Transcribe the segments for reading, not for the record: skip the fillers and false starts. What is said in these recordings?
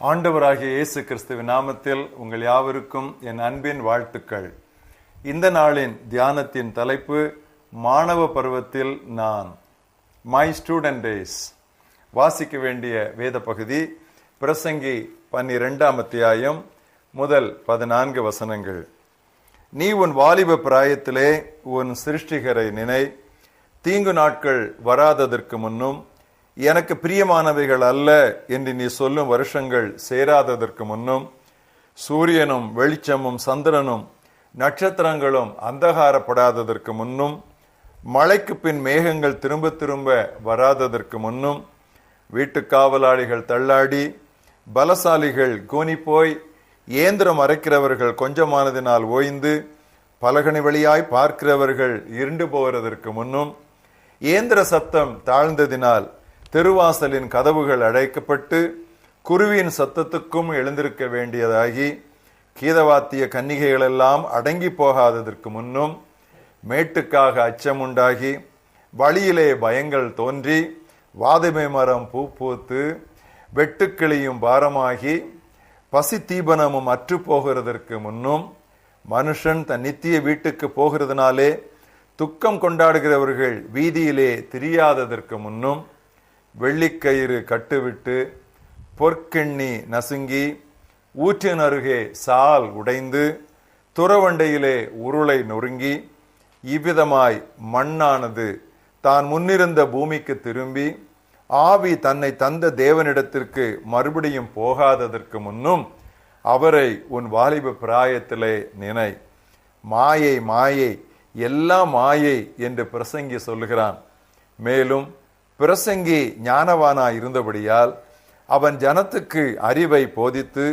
ஆண்டவராகிய இயேசு கிறிஸ்துவின் நாமத்தில் உங்கள் யாவருக்கும் என் அன்பின் வாழ்த்துக்கள். இந்த நாளின் தியானத்தின் தலைப்பு மாணவ பருவத்தில் நான். My student days. வாசிக்க வேண்டிய வேத பகுதி பிரசங்கி 12ஆம் அத்தியாயம் முதல் 14 வசனங்கள். நீ உன் வாலிப பிராயத்திலே உன் சிருஷ்டிகரை நினை, தீங்கு நாட்கள் வராததற்கு முன்னும் எனக்கு பிரியமானவைகள் அல்ல என்று நீ சொல்லும் வருஷங்கள் சேராததற்கு முன்னும், சூரியனும் வெளிச்சமும் சந்திரனும் நட்சத்திரங்களும் அந்தகாரப்படாததற்கு முன்னும், மழைக்கு பின் மேகங்கள் திரும்ப திரும்ப வராததற்கு முன்னும், வீட்டு காவலாளிகள் தள்ளாடி பலசாலிகள் கூனிப்போய் இயந்திரம் அரைக்கிறவர்கள் கொஞ்சமானதினால் ஓய்ந்து பலகணி வழியாய் பார்க்கிறவர்கள் இருண்டு போகிறதற்கு முன்னும், இயந்திர சத்தம் தாழ்ந்ததினால் தெருவாசலின் கதவுகள் அடைக்கப்பட்டு குருவியின் சத்தத்துக்கும் எழுந்திருக்க வேண்டியதாகி கீதவாத்திய கன்னிகைகளெல்லாம் அடங்கி போகாததற்கு முன்னும், மேட்டுக்காக அச்சமுண்டாகி வழியிலே பயங்கள் தோன்றி வாதுமை மரம் பூ பூத்து வெட்டுக்கிளியும் பாரமாகி பசி தீபனமும் அற்று போகிறதற்கு முன்னும், மனுஷன் தன் நித்திய வீட்டுக்கு போகிறதுனாலே துக்கம் கொண்டாடுகிறவர்கள் வீதியிலே திரியாததற்கு முன்னும், வெள்ளிக்கயிறு கட்டுவிட்டு பொற்கெண்ணி நசுங்கி ஊற்றின் அருகே சால் உடைந்து துறவண்டையிலே உருளை நொறுங்கி இவ்விதமாய் மண்ணானது தான் முன்னிருந்த பூமிக்கு திரும்பி ஆவி தன்னை தந்த தேவனிடத்திற்கு மறுபடியும் போகாததற்கு முன்னும் அவரை உன் வாலிப பிராயத்திலே நினை. மாயை மாயை, எல்லாம் மாயை என்று பிரசங்கி சொல்லுகிறான். மேலும் பிரசங்கி ஞானவானாய் இருந்தபடியால் அவன் ஜனத்துக்கு அறிவை போதித்து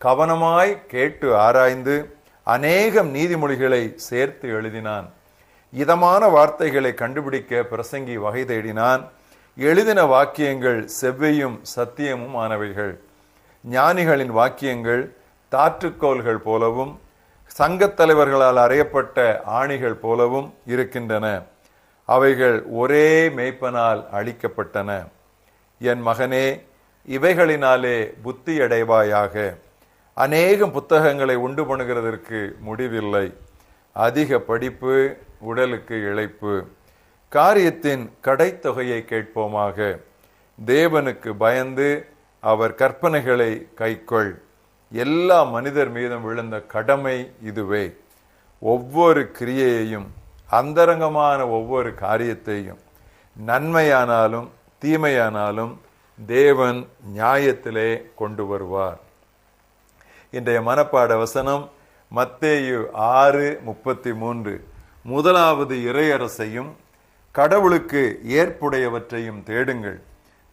கவனமாய் கேட்டு ஆராய்ந்து அநேகம் நீதிமொழிகளை சேர்த்து எழுதினான். இதமான வார்த்தைகளை கண்டுபிடிக்க பிரசங்கி வகை தேடினான். எழுதின வாக்கியங்கள் செவ்வையும் சத்தியமும் ஆனவைகள். ஞானிகளின் வாக்கியங்கள் தாற்றுக்கோள்கள் போலவும் சங்கத் தலைவர்களால் அறையப்பட்ட ஆணிகள் போலவும் இருக்கின்றன. அவைகள் ஒரே மேய்ப்பனால் அளிக்கப்பட்டன. என் மகனே, இவைகளினாலே புத்தி அடைவாயாக. அநேகம் புத்தகங்களை உண்டு பண்ணுகிறதற்கு முடிவில்லை. அதிக படிப்பு உடலுக்கு இளைப்பு. காரியத்தின் கடைத்தொகையை கேட்போமாக. தேவனுக்கு பயந்து அவர் கற்பனைகளை கைக்கொள். எல்லா மனிதர் மீதும் விழுந்த கடமை இதுவே. ஒவ்வொரு கிரியையையும் அந்தரங்கமான ஒவ்வொரு காரியத்தையும் நன்மையானாலும் தீமையானாலும் தேவன் நியாயத்திலே கொண்டு வருவார். இன்றைய மனப்பாட வசனம் மத்தேயு 6:33. முதலாவது இறையரசையும் கடவுளுக்கு ஏற்புடையவற்றையும் தேடுங்கள்,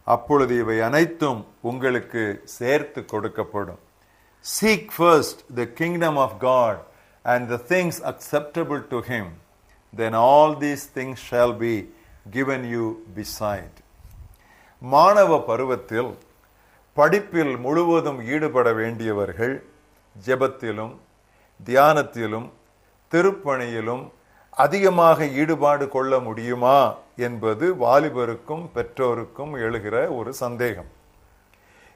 அப்பொழுது இவை அனைத்தும் உங்களுக்கு சேர்த்து கொடுக்கப்படும். Seek first the kingdom of God and the things acceptable to him, then all these things shall be given you beside. மாணவ பருவத்தில் படிப்பில் முழுவதும் ஈடுபட வேண்டியவர்கள் ஜெபத்திலும் தியானத்திலும் திருப்பணியிலும் அதிகமாக ஈடுபாடு கொள்ள முடியுமா என்பது வாலிபருக்கும் பெற்றோருக்கும் எழுகிற ஒரு சந்தேகம்.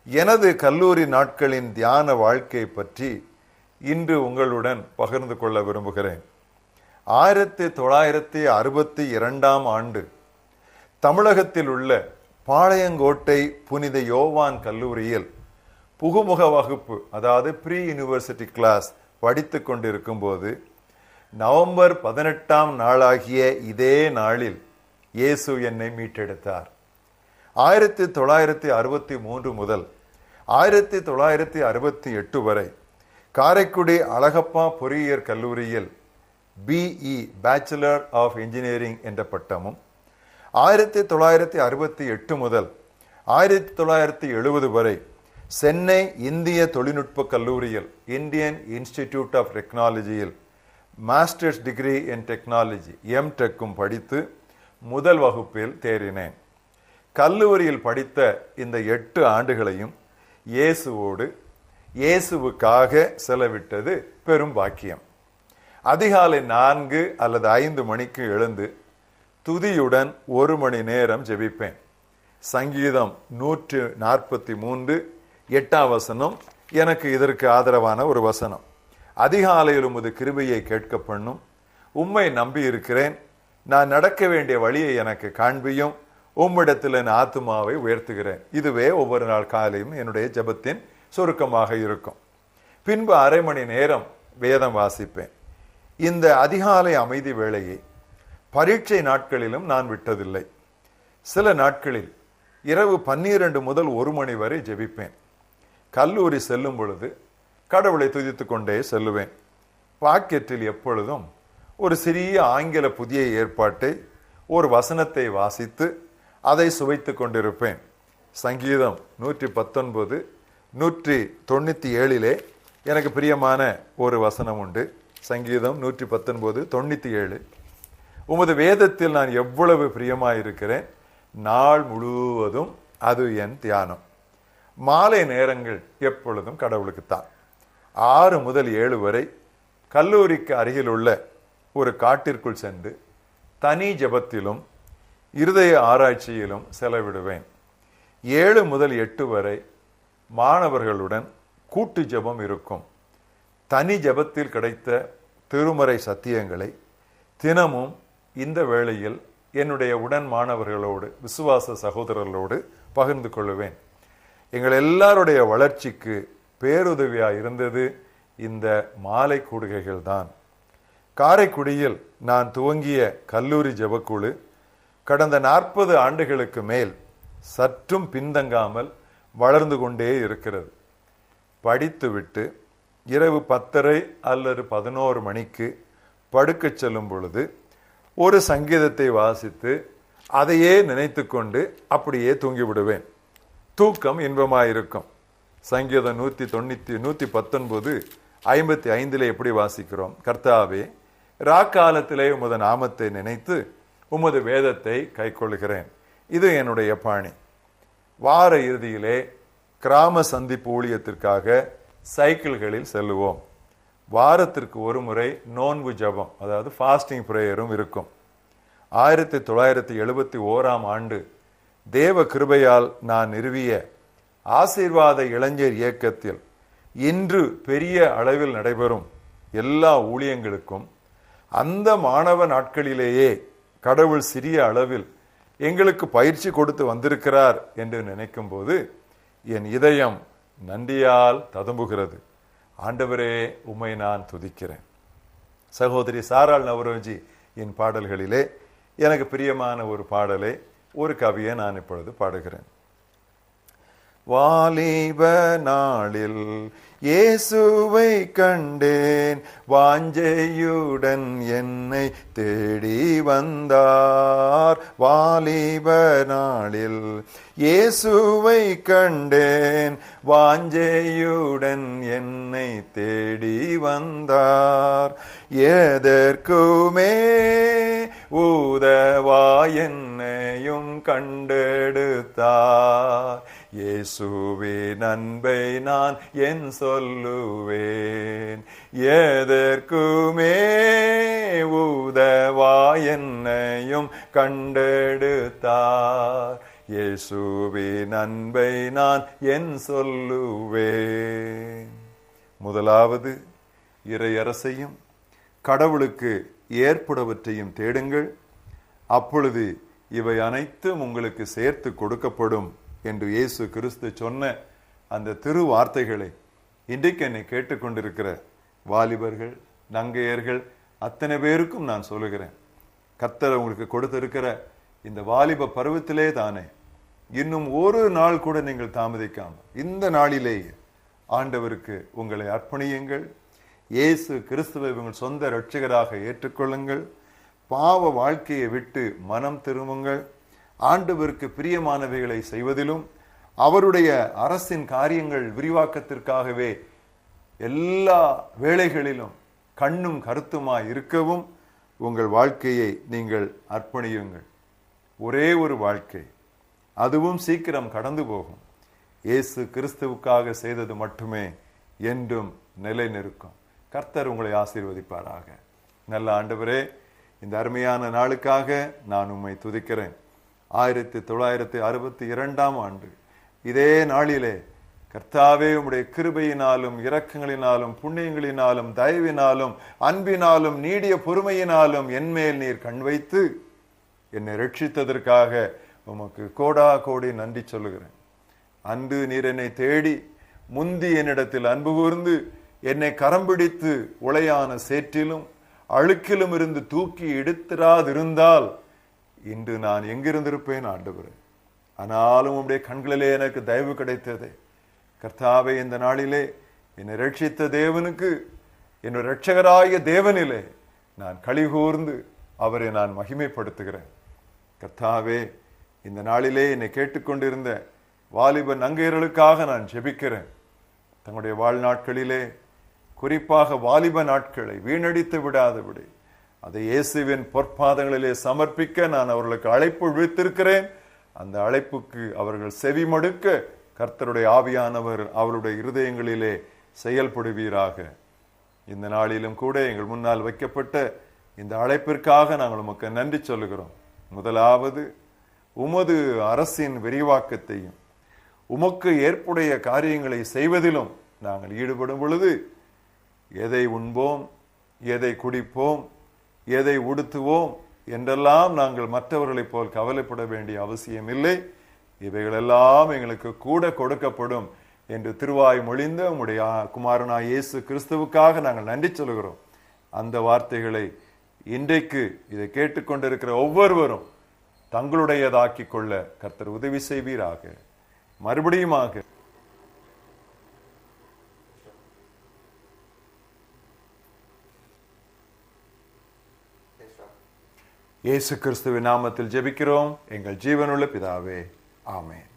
எனது கல்லூரி நாட்களின் தியான வாழ்க்கை பற்றி இன்று உங்களுடன் பகிர்ந்து கொள்ள விரும்புகிறேன். 1962ஆம் ஆண்டு தமிழகத்தில் உள்ள பாளையங்கோட்டை புனித யோவான் கல்லூரியில் புகுமுக வகுப்பு, அதாவது ப்ரீ யூனிவர்சிட்டி கிளாஸ் படித்து கொண்டிருக்கும் போது நவம்பர் 18ஆம் நாளாகிய இதே நாளில் இயேசு என்னை மீட்டெடுத்தார். 1963 முதல் 1968 வரை காரைக்குடி அழகப்பா பொறியியற் கல்லூரியில் BE பேச்சுலர் ஆஃப் இன்ஜினியரிங் என்ற பட்டமும், 1968 முதல் 1970 வரை சென்னை இந்திய தொழில்நுட்ப கல்லூரியில் இந்தியன் இன்ஸ்டிடியூட் ஆஃப் டெக்னாலஜியில் மாஸ்டர்ஸ் டிகிரி இன் டெக்னாலஜி MTechம் படித்து முதல் வகுப்பில் தேறினேன். கல்லூரியில் படித்த இந்த 8 ஆண்டுகளையும் இயேசுவோடு இயேசுவுக்காக செலவிட்டது பெரும் பாக்கியம். அதிகாலை 4 அல்லது 5 மணிக்கு எழுந்து துதியுடன் 1 மணி நேரம் ஜெபிப்பேன். சங்கீதம் 143, 8ஆம் வசனம் எனக்கு இதற்கு ஆதரவான ஒரு வசனம். அதிகாலையில் உமது கிருபையை கேட்க பண்ணும், உம்மை நம்பி இருக்கிறேன், நான் நடக்க வேண்டிய வழியை எனக்கு காண்பியும், உம்மிடத்தில் என் ஆத்துமாவை உயர்த்துகிறேன். இதுவே ஒவ்வொரு நாள் காலையும் என்னுடைய ஜெபத்தின் சுருக்கமாக இருக்கும். பின்பு அரை மணி நேரம் வேதம் வாசிப்பேன். இந்த அதிகாலை அமைதி வேளையை பரீட்சை நாட்களிலும் நான் விட்டதில்லை. சில நாட்களில் இரவு 12 முதல் 1 மணி வரை ஜெபிப்பேன். கல்லூரி செல்லும் பொழுது கடவுளை துதித்துக் கொண்டே செல்லுவேன். பாக்கெட்டில் எப்பொழுதும் ஒரு சிறிய ஆங்கில புதிய ஏற்பாட்டை, ஒரு வசனத்தை வாசித்து அதை சுவைத்துக் கொண்டிருப்பேன். சங்கீதம் 119, 197 எனக்கு பிரியமான ஒரு வசனம் உண்டு. சங்கீதம் 119, 97. உமது வேதத்தில் நான் எவ்வளவு பிரியமாயிருக்கிறேன், நாள் முழுவதும் அது என் தியானம். மாலை நேரங்கள் எப்பொழுதும் கடவுளுக்குத்தான். 6 முதல் 7 வரை கல்லூரிக்கு அருகில் உள்ள ஒரு காட்டிற்குள் சென்று தனி ஜெபத்திலும் இருதய ஆராய்ச்சியிலும் செலவிடுவேன். 7 முதல் 8 வரை மாணவர்களுடன் கூட்டு ஜெபம் இருக்கும். தனி ஜெபத்தில் கிடைத்த திருமறை சத்தியங்களை தினமும் இந்த வேளையில் என்னுடைய உடன் மாணவர்களோடு, விசுவாச சகோதரர்களோடு பகிர்ந்து கொள்ளுவேன். எங்கள் எல்லாருடைய வளர்ச்சிக்கு பேருதவியா இருந்தது இந்த மாலை கூடுகைகள் தான். காரைக்குடியில் நான் துவங்கிய கல்லூரி ஜெபக்குழு கடந்த 40 ஆண்டுகளுக்கு மேல் சற்றும் பின்தங்காமல் வளர்ந்து கொண்டே இருக்கிறது. படித்துவிட்டு இரவு 10:30 அல்லது 11 மணிக்கு படுக்கச் செல்லும் பொழுது ஒரு சங்கீதத்தை வாசித்து அதையே நினைத்து கொண்டு அப்படியே தூங்கிவிடுவேன். தூக்கம் இன்பமாயிருக்கும். சங்கீதம் 119, 55 எப்படி வாசிக்கிறோம்? கர்த்தாவே, ராக்காலத்திலே உமது நாமத்தை நினைத்து உமது வேதத்தை கைக்கொள்கிறேன். இது என்னுடைய பாணி. வார இறுதியிலே கிராம சந்திப்பு ஊழியத்திற்காக சைக்கிள்களில் செல்லுவோம். வாரத்திற்கு ஒரு முறை நோன்பு ஜபம், அதாவது ஃபாஸ்டிங் பிரேயரும் இருக்கும். 1971ஆம் ஆண்டு தேவ கிருபையால் நான் நிறுவிய ஆசீர்வாத இளைஞர் இயக்கத்தில் இன்று பெரிய அளவில் நடைபெறும் எல்லா ஊழியங்களுக்கும் அந்த மாணவ நாட்களிலேயே கடவுள் சிறிய அளவில் எங்களுக்கு பயிற்சி கொடுத்து வந்திருக்கிறார் என்று நினைக்கும் போது என் இதயம் நன்றியால் ததும்புகிறது. ஆண்டவரே, உம்மை நான் துதிக்கிறேன். சகோதரி சாராள் நவரோஜி என் பாடல்களிலே எனக்கு பிரியமான ஒரு பாடலை, ஒரு கவியை நான் இப்பொழுது பாடுகிறேன். வாலிப நாளில் இயேசுவை கண்டேன், வாஞ்சையுடன் என்னை தேடி வந்தார். வாலிப நாளில் இயேசுவை கண்டேன், வாஞ்சையுடன் என்னை தேடி வந்தார். எதற்குமே உதவா என்னையும் கண்டெடுத்தார். இயேசுவின் அன்பை நான் என் சொல்லுவேன். எதற்குமே உதவா என்னையும் கண்டெடுத்தார். இயேசுவின் அன்பை நான் என் சொல்லுவேன். முதலாவது இறையரசையும் கடவுளுக்கு ஏற்புடவற்றையும் தேடுங்கள், அப்பொழுது இவை அனைத்தும் உங்களுக்கு சேர்த்து கொடுக்கப்படும் என்று இயேசு கிறிஸ்து சொன்ன அந்த திரு வார்த்தைகளை இன்றைக்கு என்னை கேட்டுக்கொண்டிருக்கிற வாலிபர்கள், நங்கையர்கள் அத்தனை பேருக்கும் நான் சொல்லுகிறேன். கர்த்தர் உங்களுக்கு கொடுத்திருக்கிற இந்த வாலிப பருவத்திலே தானே, இன்னும் ஒரு நாள் கூட நீங்கள் தாமதிக்காமல் இந்த நாளிலேயே ஆண்டவருக்கு உங்களை அர்ப்பணியுங்கள். இயேசு கிறிஸ்துவை உங்கள் சொந்த இரட்சகராக ஏற்றுக்கொள்ளுங்கள். பாவ வாழ்க்கையை விட்டு மனம் திரும்புங்கள். ஆண்டவருக்கு பிரியமானவைகளை செய்வதிலும் அவருடைய அரசின் காரியங்கள் விரிவாக்கத்திற்காகவே எல்லா வேளைகளிலும் கண்ணும் கருத்துமாய் இருக்கவும் உங்கள் வாழ்க்கையை நீங்கள் அர்ப்பணியுங்கள். ஒரே ஒரு வாழ்க்கை, அதுவும் சீக்கிரம் கடந்து போகும். இயேசு கிறிஸ்துவுக்காக செய்தது மட்டுமே என்றும் நிலை நிற்கும். கர்த்தர் உங்களை ஆசீர்வதிப்பாராக. நல்ல ஆண்டவரே, இந்த அருமையான நாளுக்காக நான் உம்மை துதிக்கிறேன். 1962ஆம் ஆண்டு இதே நாளிலே கர்த்தாவே, உம்முடைய கிருபையினாலும் இரக்கங்களினாலும் புண்ணியங்களினாலும் தயவினாலும் அன்பினாலும் நீடிய பொறுமையினாலும் என்மேல் நீர் கண் வைத்து என்னை ரட்சித்ததற்காக உமக்கு கோடா கோடி நன்றி சொல்லுகிறேன். அன்று நீர் என்னை தேடி முந்தி என்னிடத்தில் அன்பு கூர்ந்து என்னை கரம் பிடித்து உளையான சேற்றிலும் அழுக்கிலும் இருந்து தூக்கி எடுத்திராதிருந்தால் இன்று நான் எங்கிருந்திருப்பேன் ஆண்டவரே. ஆனாலும் உம்முடைய கண்களிலே எனக்கு தயவு கிடைத்தது. கர்த்தாவே, இந்த நாளிலே என்னை ரட்சித்த தேவனுக்கு, என்னுடைய இரட்சகராய தேவனிலே நான் களிகூர்ந்து அவரை நான் மகிமைப்படுத்துகிறேன். கர்த்தாவே, இந்த நாளிலே என்னை கேட்டுக்கொண்டிருந்த வாலிப நங்கையர்களுக்காக நான் ஜெபிக்கிறேன். தங்களுடைய வாழ்நாட்களிலே, குறிப்பாக வாலிப நாட்களை வீணடித்து விடாதபடி அதை இயேசுவின் பொற்பாதங்களிலே சமர்ப்பிக்க நான் அவர்களுக்கு அழைப்பு விடுத்திருக்கிறேன். அந்த அழைப்புக்கு அவர்கள் செவி மடுக்க கர்த்தருடைய ஆவியானவர் அவருடைய இருதயங்களிலே செயல்படுவீராக. இந்த நாளிலும் கூட எங்கள் முன்னால் வைக்கப்பட்ட இந்த அழைப்பிற்காக நாங்கள் உமக்கு நன்றி சொல்லுகிறோம். முதலாவது, உமது அரசின் விரிவாக்கத்தையும் உமக்கு ஏற்புடைய காரியங்களை செய்வதிலும் நாங்கள் ஈடுபடும் பொழுது எதை உண்போம், எதை குடிப்போம், எதை உடுத்துவோம் என்றெல்லாம் நாங்கள் மற்றவர்களைப் போல் கவலைப்பட வேண்டிய அவசியம் இல்லை. இவைகளெல்லாம் எங்களுக்கு கூட கொடுக்கப்படும் என்று திருவாய் மொழிந்த உம்முடைய குமாரனாய் இயேசு கிறிஸ்துவுக்காக நாங்கள் நன்றி சொல்கிறோம். அந்த வார்த்தைகளை இன்றைக்கு இதை கேட்டுக்கொண்டிருக்கிற ஒவ்வொருவரும் தங்களுடையதாக்கி கொள்ள கர்த்தர் உதவி செய்வீராக. மறுபடியுமாக இயேசு கிறிஸ்துவின் நாமத்தில் ஜெபிக்கிறோம் எங்கள் ஜீவனுள்ள பிதாவே, ஆமென்.